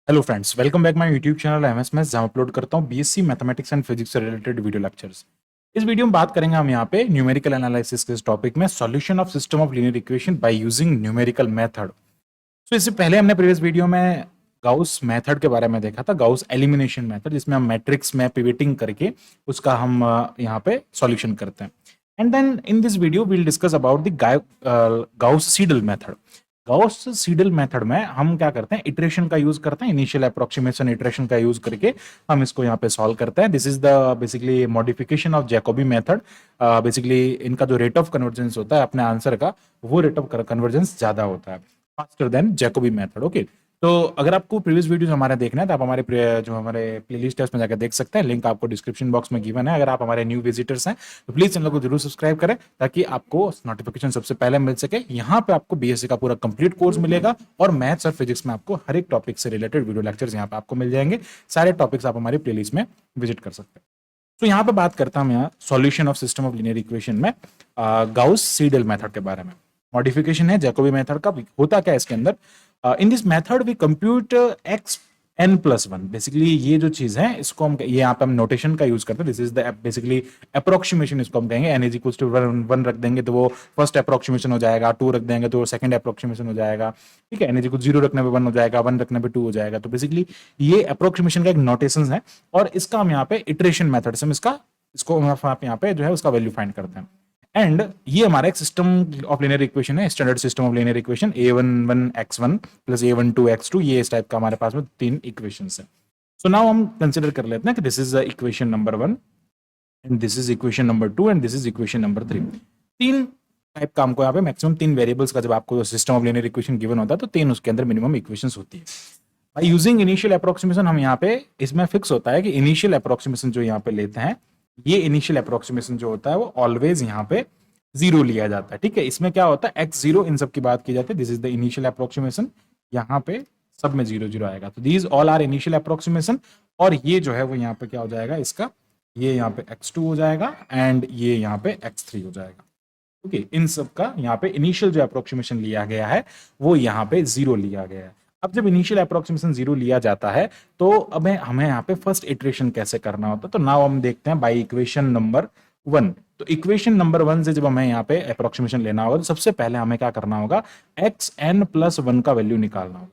Hello friends, welcome back my YouTube channel MS maths, जहां upload करता हूं BSc mathematics and physics से related video lectures. इस video में बात करेंगे हम यहाँ पे न्यूमेरिकल एनालिसिस के इस टॉपिक में solution of system of linear equation by using numerical method. तो इससे पहले हमने प्रीवियस वीडियो में गाउस मेथड के बारे में देखा था, गाउस एलिमिनेशन मेथड, जिसमें हम मैट्रिक्स में पिवेटिंग करके उसका हम यहाँ पे सॉल्यूशन करते हैं। And then in this video we'll discuss about the Gauss Seidel method. Gauss Seidel method में हम क्या करते हैं, इटरेशन का यूज करते हैं, इनिशियल अप्रोक्सीमेशन इटरेशन का यूज करके हम इसको यहाँ पे सॉल्व करते हैं। This is the basically modification of Jacobi method. Basically इनका जो रेट ऑफ कन्वर्जेंस होता है अपने आंसर का, वो रेट ऑफ कन्वर्जेंस ज्यादा होता है, faster than Jacobi method. Okay, तो अगर आपको प्रीवियस वीडियोस हमारे देखना है तो आप हमारे प्लेलिस्ट है उसमें जाकर देख सकते हैं। लिंक आपको डिस्क्रिप्शन बॉक्स में गिवन है। अगर आप हमारे न्यू विजिटर्स हैं तो प्लीज चैनल को जरूर सब्सक्राइब करें ताकि आपको नोटिफिकेशन सबसे पहले मिल सके। यहाँ पे आपको बीएससी का पूरा कंप्लीट कोर्स मिलेगा और मैथ्स और फिजिक्स में आपको हर एक टॉपिक से रिलेटेड वीडियो लेक्चर्स यहाँ पे आपको मिल जाएंगे। सारे टॉपिक्स आप हमारी प्लेलिस्ट में विजिट कर सकते हैं। तो यहाँ पे बात करता हूँ यहाँ solution of system of linear equation में गाउस सीडल मेथड के बारे में। मॉडिफिकेशन है जैकोबी मेथड का। होता क्या है इसके अंदर, in this method we compute x n plus one. Basically ये जो चीज है इसको हम ये यहाँ पे हम नोटेशन का यूज करते हैं। This is the basically approximation, इसको हम कहेंगे। N is equal to one रख देंगे तो वो फर्स्ट अप्रोक्सीमेशन हो जाएगा, टू रख देंगे तो सेकंड अप्रोक्सीमेशन हो जाएगा, ठीक है। एन इज इक्वल जीरो रखने पे वन हो जाएगा, वन रखने पे टू हो जाएगा। तो बेसिकली ये अप्रोक्सीमेशन का एक नोटेशन है और इसका हम यहाँ पे इटरेशन मेथड से हम इसको आप यहाँ पे जो है उसका वैल्यू फाइंड करते हैं। एंड ये हमारा एक सिस्टम ऑफ लीनियर इक्वेशन है, standard system of linear equation. a11x1 plus a12x2, ये इस टाइप का हमारे पास में तीन इक्वेशंस है। सो नाउ हम कंसिडर कर लेते हैं कि this is equation number 1 and this is equation number 2 and this is equation number 3। तीन टाइप का हमको यहाँ पे मैक्सिमम तीन वेरिएबल्स का जब आपको system of linear equation given होता है तो तीन उसके अंदर मिनिमम इक्वेशंस होती है। बाय यूजिंग इनिशियल अप्रोक्सीमेशन हम यहाँ पे इसमें फिक्स होता है कि इनिशियल अप्रोक्सीमेशन जो यहाँ पे लेते हैं, ये इनिशियल अप्रोक्सीमेशन जो होता है वो ऑलवेज यहाँ पे जीरो लिया जाता है, ठीक है। इसमें क्या होता है, एक्स जीरो इन सब की बात की जाती है। This is the initial approximation. यहाँ पे सब में जीरो जीरो आएगा, तो these all are initial approximation. और ये जो है वो यहाँ पे क्या हो जाएगा, इसका ये यहाँ पे x2 हो जाएगा एंड ये यहाँ पे x3 हो जाएगा। ओके, इन सब का यहाँ पे इनिशियल जो अप्रोक्सीमेशन लिया गया है वो यहाँ पे जीरो लिया गया है। अब जब इनिशियल अप्रोक्सीमेशन जीरो लिया जाता है तो अब हमें यहाँ पे फर्स्ट इटरेशन कैसे करना होता है, तो नाउ हम देखते हैं बाय इक्वेशन नंबर 1। तो इक्वेशन नंबर 1 से जब हमें यहाँ पे अप्रोक्सीमेशन लेना होगा तो सबसे पहले हमें क्या करना होगा, एक्स एन प्लस वन का वैल्यू निकालना होगा।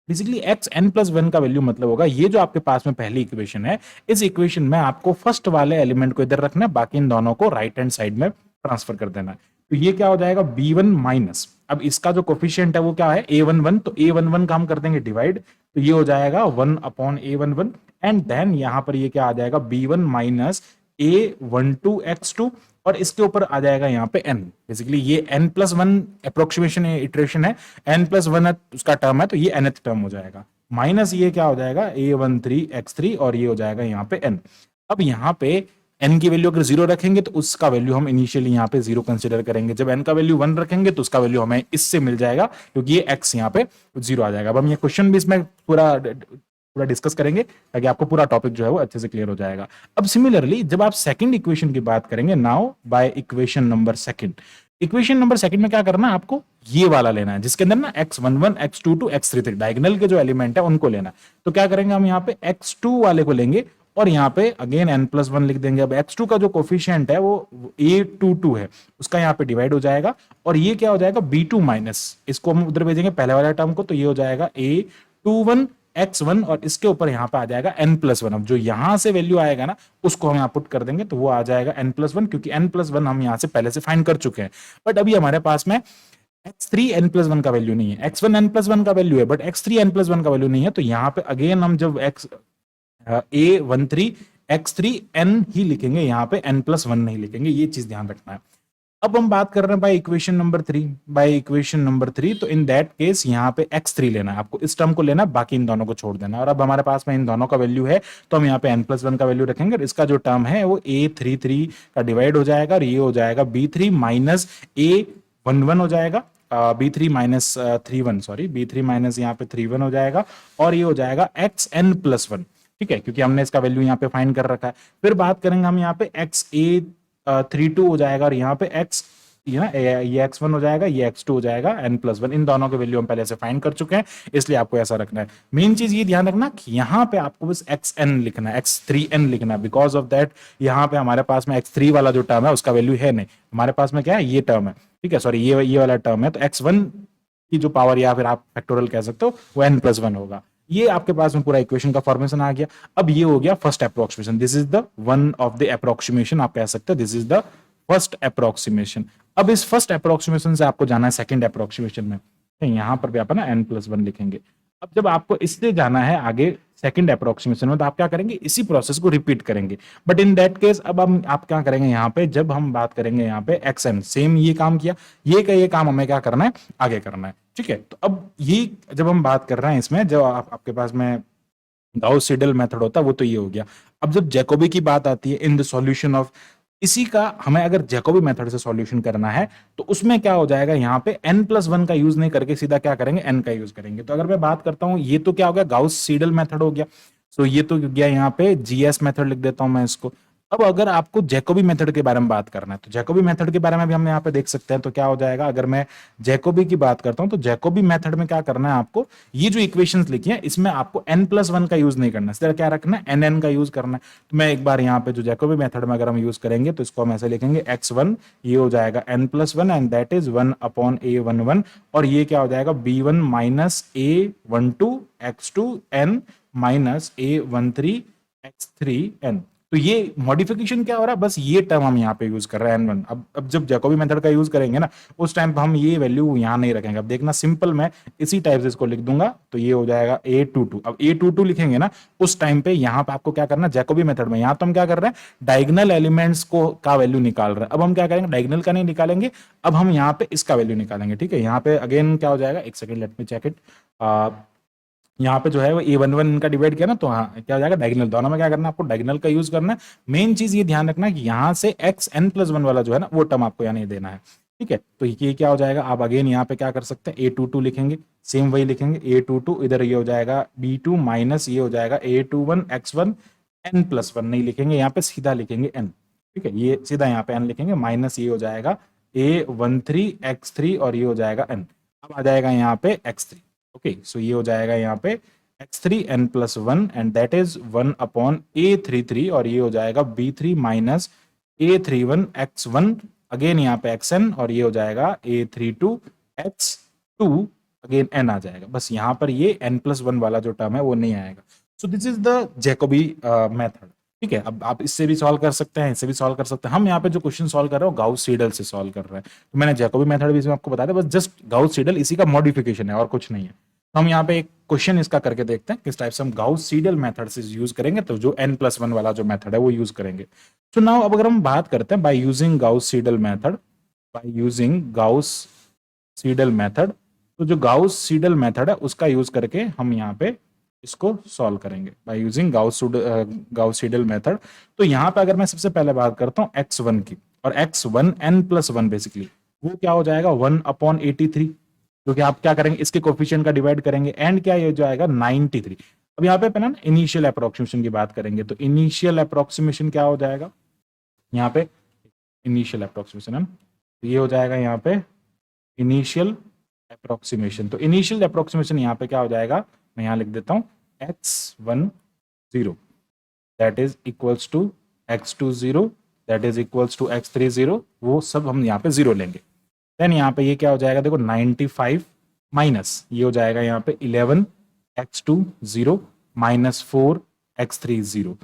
Basically x n plus one का वैल्यू मतलब होगा ये जो आपके पास में पहली इक्वेशन है, इस इक्वेशन में आपको फर्स्ट वाले एलिमेंट को इधर रखना है, बाकी इन दोनों को राइट हैंड साइड में ट्रांसफर कर देना है। तो ये क्या हो जाएगा, b1 माइनस, अब इसका जो कोफिशिएंट है वो क्या है, a11, तो a11 का हम कर देंगे डिवाइड, तो ये हो जाएगा 1 अपॉन a11 एंड देन यहां पर ये क्या आ जाएगा, b1 माइनस a12 x2 और इसके ऊपर आ जाएगा यहाँ पे n। बेसिकली ये n plus one approximation iteration है, n प्लस वन उसका टर्म है तो ये nth टर्म हो जाएगा, माइनस ये क्या हो जाएगा a13 x3 और ये हो जाएगा यहाँ पे n। अब यहाँ पे n की वैल्यू अगर जीरो रखेंगे तो उसका वैल्यू हम इनिशियली यहाँ पे जीरो कंसिडर करेंगे। जब n का वैल्यू 1 रखेंगे तो उसका वैल्यू हमें इससे मिल जाएगा क्योंकि ये x यहाँ पे जीरो आ जाएगा। अब हम ये क्वेश्चन भी इसमें पूरा डिस्कस करेंगे ताकि आपको पूरा टॉपिक जो है वो अच्छे से क्लियर हो जाएगा। अब सिमिलरली जब आप सेकंड इक्वेशन की बात करेंगे, now by equation number second, equation number second में क्या करना है, आपको ये वाला लेना है जिसके अंदर ना x11 x22 x33 डायगोनल के जो एलिमेंट है उनको लेना है। तो क्या करेंगे, हम यहाँ पे x2 वाले को लेंगे और यहाँ पे अगेन n प्लस वन लिख देंगे। अब x2 का जो कोफिशिएंट है वो a22 है, उसका यहाँ पे डिवाइड हो जाएगा और ये क्या हो जाएगा b2 माइनस, इसको हम उधर भेजेंगे पहले वाले टर्म को, तो ये हो जाएगा a21 x1 और इसके ऊपर यहाँ पे आ जाएगा n प्लस वन। अब जो यहाँ से वैल्यू आएगा ना उसको हम यहाँ पुट कर देंगे तो वो आ जाएगा n प्लस वन, क्योंकि n प्लस वन हम यहाँ से पहले से फाइंड कर चुके हैं। बट अभी हमारे पास में x3 n प्लस वन का वैल्यू नहीं है, x1 n प्लस वन का वैल्यू है but x3 n plus one का वैल्यू नहीं है। तो यहाँ पे अगेन हम जब a13 x3 n ही लिखेंगे, यहाँ पे n प्लस वन नहीं लिखेंगे, ये चीज ध्यान रखना है। अब हम बात कर रहे हैं by equation number 3, by equation number 3, तो इन दैट केस यहाँ पे x3 लेना है, आपको इस टर्म को लेना, बाकी इन दोनों को छोड़ देना। और अब हमारे पास में इन दोनों का वैल्यू है तो हम यहाँ पे n प्लस वन का वैल्यू रखेंगे और इसका जो टर्म है वो a33 का डिवाइड हो जाएगा और ये हो जाएगा b3 माइनस a11 हो जाएगा, b3 minus 31, sorry b3 minus यहाँ पे 31 हो जाएगा और ये हो जाएगा xn प्लस वन, ठीक है, क्योंकि हमने इसका वैल्यू यहाँ पे फाइंड कर रखा है। फिर बात करेंगे हम यहाँ पे xa32 हो जाएगा और यहाँ पे x ये ना ये x1 हो जाएगा, ये x2 हो जाएगा, n+1 इन दोनों के वैल्यू हम पहले से फाइंड कर चुके हैं, इसलिए आपको ऐसा रखना है। मेन चीज ये ध्यान रखना कि यहाँ पे आपको बस xn लिखना है, x3n लिखना है, बिकॉज ऑफ दैट यहाँ पे हमारे पास में x3 वाला जो टर्म है उसका वैल्यू है नहीं, हमारे पास में क्या है, ये टर्म है, ठीक है, सॉरी ये वाला टर्म है, तो x1 की जो पावर या फिर आप फैक्टोरियल कह सकते हो वो n+1 होगा। ये आपके पास में पूरा इक्वेशन का फॉर्मेशन आ गया। अब ये हो गया first approximation, this is the one of the approximation, आप कह सकते हो this is the first approximation. अब इस फर्स्ट अप्रोक्सीमेशन से आपको जाना है सेकंड अप्रोक्सीमेशन में, यहां पर भी आप ना n+1 लिखेंगे। अब जब आपको इससे जाना है आगे सेकंड अप्रोक्सीमेशन में, तो आप क्या करेंगे, इसी प्रोसेस को रिपीट करेंगे, बट इन दैट केस अब हम आप क्या करेंगे, यहाँ पे जब हम बात करेंगे यहाँ पे xn, सेम ये काम किया, ये का ये काम हमें क्या करना है, आगे करना है, ठीक है। तो अब ये जब हम बात कर रहे हैं इसमें, जब आपके पास में गाउस सीडल मेथड होता है वो तो ये हो गया। अब जब जैकोबी की बात आती है इन द सॉल्यूशन ऑफ, इसी का हमें अगर जैकोबी मेथड से सॉल्यूशन करना है तो उसमें क्या हो जाएगा, यहाँ पे n+1 का यूज नहीं करके सीधा क्या करेंगे, n का यूज करेंगे। तो अगर मैं बात करता हूं, ये तो क्या हो गया, गाउस सीडल मेथड हो गया, सो ये तो गया यहाँ पे जीएस मेथड लिख देता हूं मैं इसको। अब अगर आपको जैकोबी मेथड के बारे में बात करना है तो जैकोबी मेथड के बारे में भी हम यहाँ पे देख सकते हैं। तो क्या हो जाएगा, अगर मैं जैकोबी की बात करता हूं तो जैकोबी मेथड में क्या करना है आपको, ये जो इक्वेशंस लिखी हैं इसमें आपको n+1 का यूज नहीं करना, सीधा क्या रखना है, nn का यूज करना है। तो मैं एक बार यहाँ पे जो जैकोबी मेथड में अगर हम यूज करेंगे तो इसको हम ऐसे लिखेंगे x1, ये हो जाएगा n+1 and that is 1/a11, और ये क्या हो जाएगा, b1 minus a12 x2 n minus a13 x3n। तो ये मॉडिफिकेशन क्या हो रहा है, बस ये टर्म हम यहाँ पे यूज कर रहे हैं n1। अब जब जैकोबी मेथड का यूज करेंगे ना उस टाइम पे हम ये वैल्यू यहाँ नहीं रखेंगे। अब देखना सिंपल, मैं इसी टाइप से इसको लिख दूंगा, तो ये हो जाएगा a22। अब a22 लिखेंगे ना उस टाइम पे यहाँ पे आपको क्या करना है, जैकोबी मेथड में यहाँ तो हम क्या कर रहे हैं, डायगोनल एलिमेंट्स को का वैल्यू निकाल रहे हैं। अब हम क्या करेंगे, डायगोनल का नहीं निकालेंगे, अब हम यहाँ पे इसका वैल्यू निकालेंगे, ठीक है। यहाँ पे अगेन क्या हो जाएगा, एक second let me check it, यहाँ पे जो है वो a11 इनका डिवाइड किया ना, तो हाँ क्या हो जाएगा, डायगोनल, दोनों में क्या करना है आपको, डायगोनल का यूज करना है। मेन चीज ये ध्यान रखना है कि यहाँ से xn+1 वाला जो है ना वो टर्म आपको यहाँ नहीं देना है, ठीक है। तो ये क्या हो जाएगा, आप अगेन यहाँ पे क्या कर सकते हैं, a22 लिखेंगे, सेम वही लिखेंगे a22, इधर ये हो जाएगा b2 माइनस ये हो जाएगा a21 x1 n+1 नहीं लिखेंगे, यहाँ पे सीधा लिखेंगे n, ठीक है, ये सीधा यहाँ पे n लिखेंगे, माइनस ये हो जाएगा a13 x3 और ये हो जाएगा n। अब आ जाएगा यहाँ पे x3, ओके, सो ये हो जाएगा यहाँ पे x3 n+1 and that is 1/a33, और ये हो जाएगा b3 minus a31 x1, again यहाँ पे xn, और ये हो जाएगा a32 x2, अगेन n आ जाएगा। बस यहाँ पर ये n+1 वाला जो टर्म है वो नहीं आएगा। So this is the Jacobi method, ठीक है। अब आप इससे भी सॉल्व कर सकते हैं, इससे भी सॉल्व कर सकते हैं। हम यहाँ पे जो क्वेश्चन सॉल्व कर रहे हो गाउस सीडल से सॉल्व कर रहे हैं, तो मैंने जैकोबी मेथड भी इसमें आपको बता दिया, बस जस्ट गाउस सीडल इसी का मॉडिफिकेशन है और कुछ नहीं है। तो हम यहाँ पे एक क्वेश्चन इसका करके देखते हैं किस टाइप से हम गाउस सीडल मेथड से यूज करेंगे, तो जो n+1 वाला जो मेथड है वो यूज करेंगे। तो नाउ अब अगर हम बात करते हैं by using Gauss Seidel method, by using Gauss Seidel method, तो जो गाउस सीडल मेथड है उसका यूज करके हम यहाँ पे इसको सॉल्व करेंगे by using Gauss Seidel method. तो यहाँ पे अगर मैं सबसे पहले बात करता हूँ x1 की, और x1 n+1 बेसिकली वो क्या हो जाएगा 1/83, क्योंकि आप क्या करेंगे इसके कोफिशिएंट का डिवाइड करेंगे, एंड क्या ये जो आएगा 93। अब यहाँ पे पहले ना इनिशियल अप्रोक्सीमेशन की बात करेंगे, तो इनिशियल अप्रोक्सीमेशन क्या हो जाएगा, यहाँ पे इनिशियल अप्रोक्सीमेशन है, तो ये हो जाएगा यहाँ पे इनिशियल अप्रोक्सीमेशन। तो इनिशियल अप्रोक्सीमेशन यहाँ पे क्या हो जाएगा, मैं यहाँ लिख देता हूँ x10 that is equals to x20 that is equals to x30, वो सब हम यहाँ पे 0 लेंगे। देन यहाँ पे ये क्या हो जाएगा, देखो 95 माइनस ये हो जाएगा यहाँ पे 11 x20 माइनस 4 x30।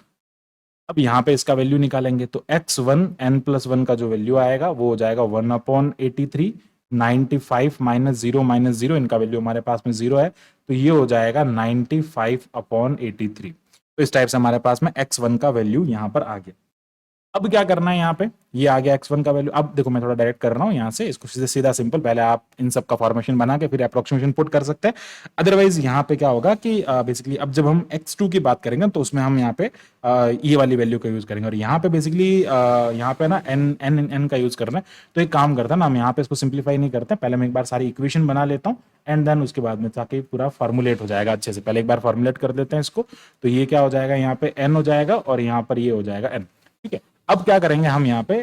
अब यहाँ पे इसका वैल्यू निकालेंगे, तो x1 n+1 का जो वैल्यू आएगा वो हो जाएगा 1/83, 95 माइनस 0 इनका वैल्यू हमारे पास में 0 है, तो ये हो जाएगा 95/83। तो इस टाइप से हमारे पास में x1 का वैल्यू यहाँ पर आ गया। अब क्या करना है, यहाँ पे ये आ गया x1 का वैल्यू। अब देखो मैं थोड़ा डायरेक्ट कर रहा हूँ यहाँ से, इसको सीधा सिंपल, पहले आप इन सब का फॉर्मेशन बना के फिर अप्रोक्सीमेशन पुट कर सकते हैं। अदरवाइज यहाँ पे क्या होगा कि बेसिकली अब जब हम x2 की बात करेंगे तो उसमें हम यहाँ पे ये वाली वैल्यू का यूज करेंगे, और यहाँ पे बेसिकली यहाँ पे ना n का यूज करना है। तो एक काम करता है ना, हम यहाँ पे इसको सिंप्लीफाई नहीं करते, पहले मैं एक बार सारी इक्वेशन बना लेता हूँ एंड देन उसके बाद में ताकि पूरा फॉर्मुलेट हो जाएगा अच्छे से। पहले एक बार फॉर्मुलेट कर देते हैं इसको, तो ये क्या हो जाएगा, यहाँ पे n हो जाएगा और यहाँ पर ये हो जाएगा n, ठीक है। अब क्या करेंगे हम यहाँ पे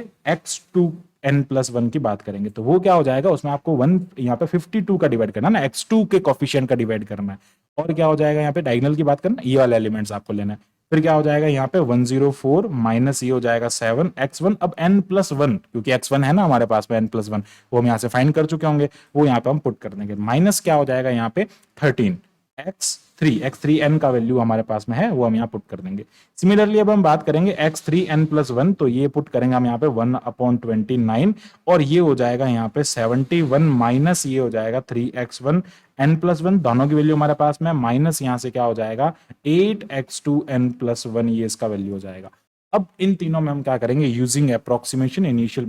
n+1 की बात करेंगे तो वो क्या हो जाएगा, उसमें आपको 1 यहाँ पे 52 का डिवाइड करना है ना, x2 के कोफिशिएंट का डिवाइड करना है। और क्या हो जाएगा यहाँ पे डायगोनल की बात करना, ये वाले एलिमेंट्स आपको लेना है। फिर क्या हो जाएगा यहाँ पे 104 माइनस ये हो जाएगा 7 x1। अब n+1 क्योंकि x1 है ना हमारे पास में n+1, वो हम यहाँ से फाइंड कर चुके होंगे, वो यहाँ पे हम पुट कर देंगे। माइनस क्या हो जाएगा यहाँ पे 13 x3 n का वैल्यू हमारे पास में है, वो हम यहाँ पुट कर देंगे। सिमिलरली अब हम बात करेंगे x3 n+1, तो ये पुट करेंगे हम यहाँ पे 1/29 और ये हो जाएगा यहाँ पे 71 माइनस ये हो जाएगा 3x1 n+1, दोनों की वैल्यू हमारे पास में माइनस यहाँ से क्या हो जाएगा 8x2 n+1, ये इसका वैल्यू हो जाएगा। अब इन तीनों में हम क्या करेंगे, using approximation initial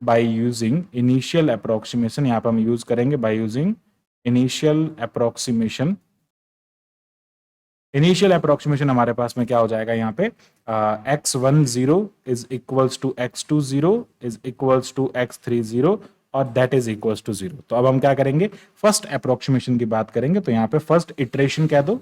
by using initial approximation, यहाँ पे हम यूज करेंगे बाय यूजिंग इनिशियल अप्रोक्सीमेशन हमारे पास में क्या हो जाएगा यहाँ पे x10 is equals to x20 is equals to x30 और दैट इज इक्वल्स टू 0। तो अब हम क्या करेंगे, फर्स्ट अप्रोक्सीमेशन की बात करेंगे, तो यहाँ पे फर्स्ट इटरेशन कह दो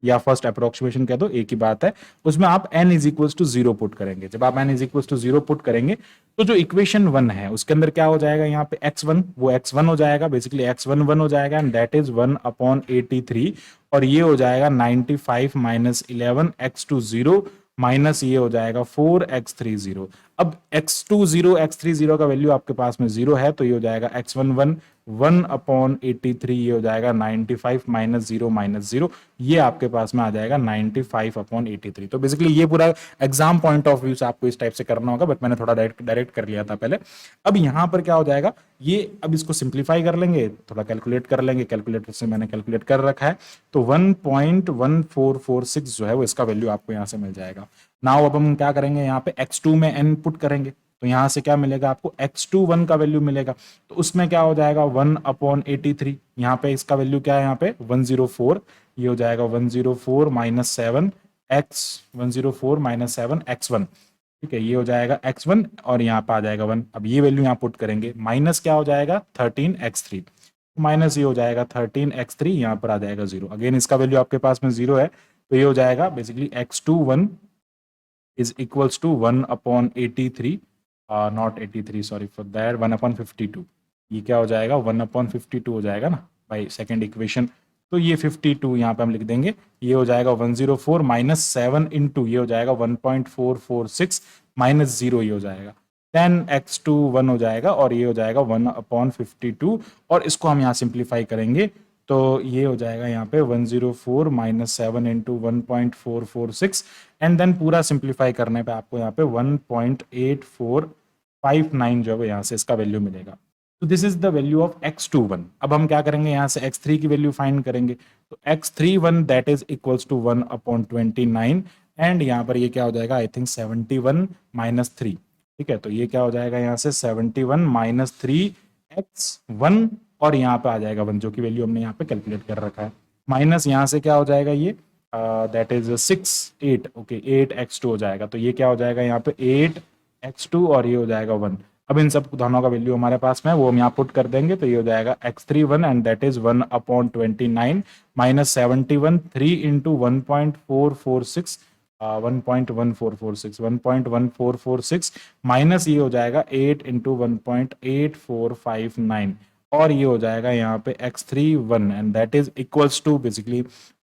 या फर्स्ट अप्रोक्सीमेशन कह दो, एक ही बात है, उसमें आप n is equals to 0 put करेंगे। जब आप n is equals to 0 put करेंगे तो जो इक्वेशन 1 है उसके अंदर क्या हो जाएगा यहाँ पे x1, वो x1 हो जाएगा, बेसिकली x1 1 हो जाएगा एंड दैट इज 1/83 और ये हो जाएगा 95 माइनस 11 x20 माइनस ये हो जाएगा 4x30। अब x20 x30 का वैल्यू आपके पास में 0 है, तो ये हो जाएगा x11 1/83, ये हो जाएगा 95 माइनस 0, ये आपके पास में आ जाएगा 95/83। तो बेसिकली ये पूरा एग्जाम पॉइंट ऑफ व्यू से आपको इस टाइप से करना होगा, बट मैंने थोड़ा डायरेक्ट कर लिया था पहले। अब यहाँ पर क्या हो जाएगा, ये अब इसको सिंप्लीफाई कर लेंगे, थोड़ा कैलकुलेट कर लेंगे, कैलकुलेटर से मैंने कैलकुलेट कर रखा है, तो 1.1446 जो है वो इसका वैल्यू आपको यहाँ से मिल जाएगा। नाउ अब हम क्या करेंगे, यहाँ पे x2 में n पुट करेंगे, तो यहां से क्या मिलेगा आपको, x21 का वैल्यू मिलेगा, तो उसमें क्या हो जाएगा 1/83, यहाँ पे इसका वैल्यू क्या है, यहाँ पे 104, ये हो जाएगा 104 माइनस 7 x1, ठीक है, ये हो जाएगा x1 और यहाँ पे आ जाएगा 1। अब ये वैल्यू यहाँ पुट करेंगे, माइनस क्या हो जाएगा 13x3, माइनस ये हो जाएगा 13x3, यहाँ पर आ जाएगा 0। अगेन इसका वैल्यू आपके पास में 0 है, तो ये हो जाएगा basically x21 is equals to 1/83, not 83, sorry for that, 1/52। ये क्या हो जाएगा 1/52 हो जाएगा ना बाई सेकेंड इक्वेशन, तो ये 52 यहाँ पे हम लिख देंगे, ये हो जाएगा 104 माइनस 7 इंटू ये हो जाएगा 1.446 माइनस 0, ये हो जाएगा 10x21 हो जाएगा और ये हो जाएगा 1/52 और इसको हम यहाँ सिंप्लीफाई करेंगे तो ये हो जाएगा यहाँ पे 104 माइनस 7 इंटू 1.446 एंड देन पूरा सिंप्लीफाई करने पे आपको यहाँ पे 1.8459 जो है यहाँ से इसका वैल्यू मिलेगा। तो this is the value of x21। अब हम क्या करेंगे, यहाँ से x3 की वैल्यू फाइंड करेंगे, तो x31 that is equals to 1/29 and यहाँ पर ये क्या हो जाएगा, आई थिंक 71 माइनस 3, ठीक है, तो ये क्या हो जाएगा यहाँ से 71 माइनस 3x1 और यहाँ पे आ जाएगा 1 जो कि वैल्यू हमने यहाँ पे कैलकुलेट कर रखा है, माइनस यहाँ से क्या हो जाएगा ये दैट इज 8 ओके 8x2 हो जाएगा, तो ये क्या हो जाएगा यहाँ पे 8x2 और ये हो जाएगा 1। अब इन सब दोनों का वैल्यू हमारे पास में है वो हम यहाँ पुट कर देंगे, तो ये हो जाएगा x31 and that is 1/29 minus 71 3 into 1.446 1.1446 minus ये हो जाएगा 8 इंटू 1.8459 और ये हो जाएगा यहाँ पे x31 and that is equals to basically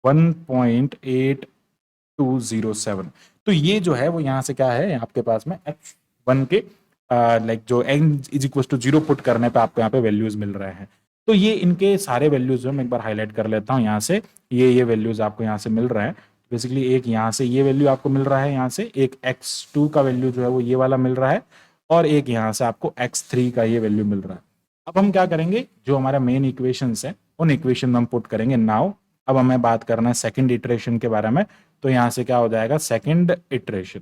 1.8207। तो ये जो है वो यहाँ से क्या है आपके पास में x1 के लाइक जो n is equal to 0 put करने पे आपको यहाँ पे वैल्यूज मिल रहे हैं। तो ये इनके सारे वैल्यूज जो मैं एक बार हाईलाइट कर लेता हूँ, यहाँ से ये वैल्यूज आपको यहाँ से मिल रहे हैं। बेसिकली एक यहाँ से ये वैल्यू आपको मिल रहा है, यहाँ से एक x2 का वैल्यू जो है वो ये वाला मिल रहा है और एक यहाँ से आपको x3 का ये वैल्यू मिल रहा है। अब हम क्या करेंगे, जो हमारा मेन इक्वेशंस है उन इक्वेशन में हम पुट करेंगे। नाउ अब हमें बात करना है सेकंड इटरेशन के बारे में, तो यहाँ से क्या हो जाएगा सेकंड इटरेशन,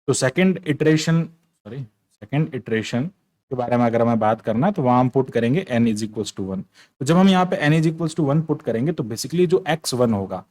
तो सेकंड इटरेशन के बारे में अगर हमें बात करना है तो वहां हम पुट करेंगे n इज इक्वल्स टू 1। तो जब हम यहाँ पे n is equals to 1 put करेंगे तो बेसिकली जो x1 होगा,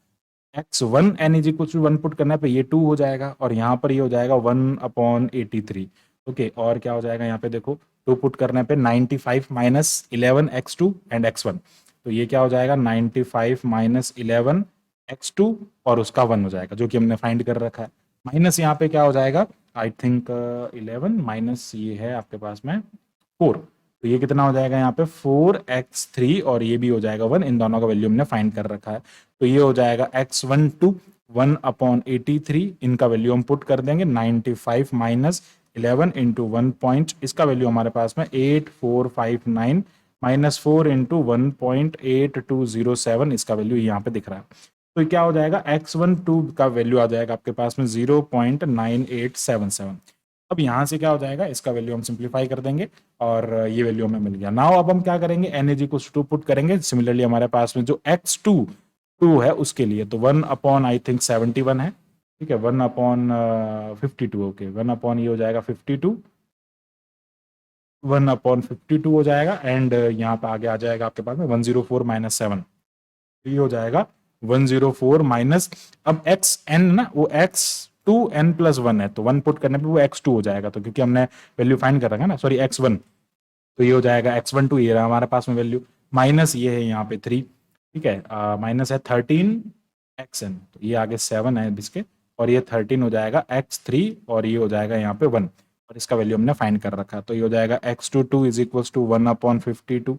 x1 n is equals to 1 put करने पे ये 2 हो जाएगा और यहाँ पर ये हो जाएगा 1/83, ओके। और क्या हो जाएगा यहाँ पे देखो 2 पुट करने पे 95 माइनस 11 x2 एंड x1, तो ये क्या हो जाएगा 95 माइनस 11 x2 और उसका 1 हो जाएगा जो कि हमने फाइंड कर रखा है, माइनस यहाँ पे क्या हो जाएगा आई थिंक 11 माइनस ये है आपके पास में 4, तो ये कितना हो जाएगा यहाँ पे 4x3 और ये भी हो जाएगा 1, इन दोनों का वैल्यू हमने फाइंड कर रखा है। तो ये हो जाएगा x12 1/83, इनका वैल्यू हम पुट कर देंगे 95 माइनस 11 इंटू 1 पॉइंट, इसका वैल्यू हमारे पास में 8459 माइनस 4 इंटू 1.8207, इसका वैल्यू यहाँ पे दिख रहा है। तो क्या हो जाएगा x12 का वैल्यू आ जाएगा आपके पास में 0.9877। अब यहाँ से क्या हो जाएगा, इसका वैल्यू हम सिंप्लीफाई कर देंगे और ये वैल्यू हमें मिल गया। नाउ अब हम क्या करेंगे, n is equal to put करेंगे। सिमिलरली हमारे पास में जो x2 है उसके लिए तो 1 आई थिंक 71 है, ठीक है, 1/52, ओके 1 ये हो जाएगा 52, 1/52 हो जाएगा एंड यहाँ पे आगे आ जाएगा आपके पास में 104 माइनस 7, ये हो जाएगा 104 माइनस, अब xn ना वो x2n+1 है, तो 1 पुट करने पे वो x2 हो जाएगा, तो क्योंकि हमने वैल्यू फाइंड कर रखा है ना, सॉरी x1, तो ये हो जाएगा x12, ये रहा हमारे पास में वैल्यू, माइनस ये है यहाँ पे 3, ठीक है, माइनस है 13xn, तो ये आगे 7 है इसके, और ये 13 हो जाएगा x3 और ये हो जाएगा यहाँ पे 1, और इसका वैल्यू हमने फाइंड कर रखा, तो ये हो जाएगा x22 इज इक्वल टू 1/52,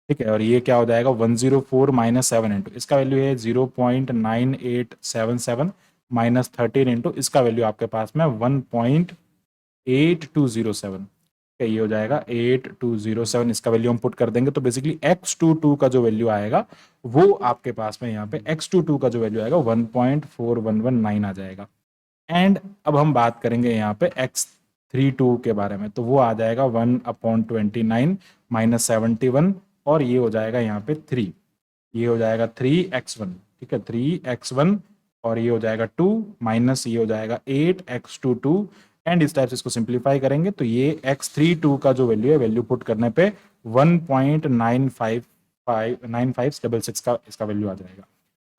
ठीक है, और ये क्या हो जाएगा 104 माइनस 7 इंटू, इसका वैल्यू है 0.9877 माइनस 13 इंटू, इसका वैल्यू आपके पास में 1.8207, ये हो जाएगा 8207, इसका वैल्यू हम पुट कर देंगे, तो बेसिकली x22 का जो वैल्यू आएगा वो आपके पास में यहाँ पे x22 का जो वैल्यू आएगा 1.4119 आ जाएगा। एंड अब हम बात करेंगे यहाँ पे x32 के बारे में, तो वो आ जाएगा 1/29 माइनस 71 और ये हो जाएगा यहाँ पे 3, ये हो जाएगा 3x1, ठीक है 3x1 और ये हो जाएगा 2 माइनस ये हो जाएगा 8x22 एंड इस टाइप से इसको सिंप्लीफाई करेंगे, तो ये x32 का जो वैल्यू है, वैल्यू पुट करने पे 1.9566 का इसका वैल्यू आ जाएगा।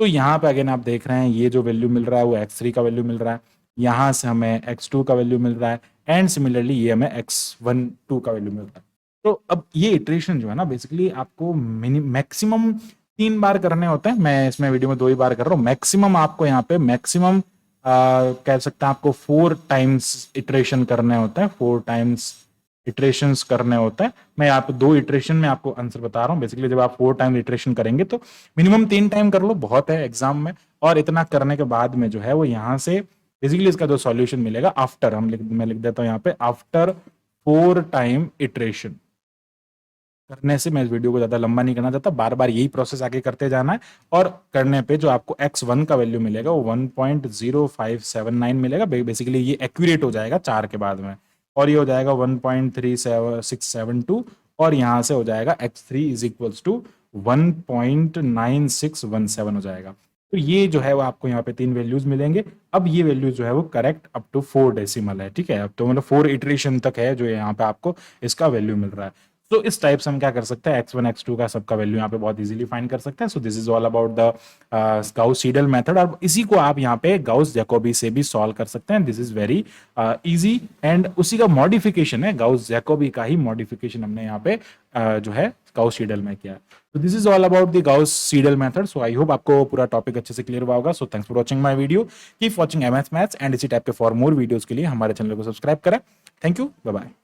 तो यहाँ पे अगेन आप देख रहे हैं ये जो वैल्यू मिल रहा है वो x3 का वैल्यू मिल रहा है, यहाँ से हमें x2 का वैल्यू मिल रहा है एंड सिमिलरली ये हमें x12 का वैल्यू मिल रहा है। तो अब ये इटरेशन जो है ना बेसिकली आपको मैक्सिमम 3 बार करने होते हैं, मैं इसमें वीडियो में 2 ही बार कर रहा हूँ, मैक्सिमम आपको यहाँ पे मैक्सिमम कह सकते हैं आपको 4 टाइम्स इटरेशन करने होते हैं, 4 टाइम्स इटरेशंस करने होता है। मैं यहाँ पे 2 इटरेशन में आपको आंसर बता रहा हूँ, बेसिकली जब आप 4 टाइम इटरेशन करेंगे तो मिनिमम 3 टाइम कर लो, बहुत है एग्जाम में, और इतना करने के बाद में जो है वो यहाँ से बेसिकली इसका जो सॉल्यूशन मिलेगा आफ्टर मैं लिख देता हूँ यहाँ पे आफ्टर 4 टाइम इटरेशन करने से, मैं इस वीडियो को ज्यादा लंबा नहीं करना चाहता, बार बार यही प्रोसेस आगे करते जाना है और करने पे जो आपको x1 का वैल्यू मिलेगा वो 1.0579 मिलेगा, बेसिकली ये एक्यूरेट हो जाएगा 4 के बाद में, और ये हो जाएगा 1.3672 और यहाँ से हो जाएगा x3 इज इक्वल्स टू 1.9617 हो जाएगा। तो ये जो है वो आपको यहाँ पे 3 वैल्यूज मिलेंगे। अब ये वैल्यू जो है वो करेक्ट अप टू 4 डेसिमल है, ठीक है, अब तो मतलब 4 इटरेशन तक है जो यहाँ पे आपको इसका वैल्यू मिल रहा है। तो इस टाइप से हम क्या कर सकते हैं, x1 x2 का सबका वैल्यू यहाँ पे बहुत इजीली फाइंड कर सकते हैं। So this is all about the Gauss Seidel method, और इसी को आप यहाँ पे गाउस जैकोबी से भी सॉल्व कर सकते हैं। This is very easy and उसी का मॉडिफिकेशन है, गाउस जैकोबी का ही मॉडिफिकेशन हमने यहाँ पे जो है गाउस सीडल में किया है। तो this is all about the Gauss Seidel method. So I hope आपको पूरा टॉपिक अच्छे से क्लियर हुआ होगा। So thanks for watching my video, keep watching MS maths and इसी टाइप के फॉर मोर वीडियोज के लिए हमारे चैनल को सब्सक्राइब करें। Thank you, bye bye.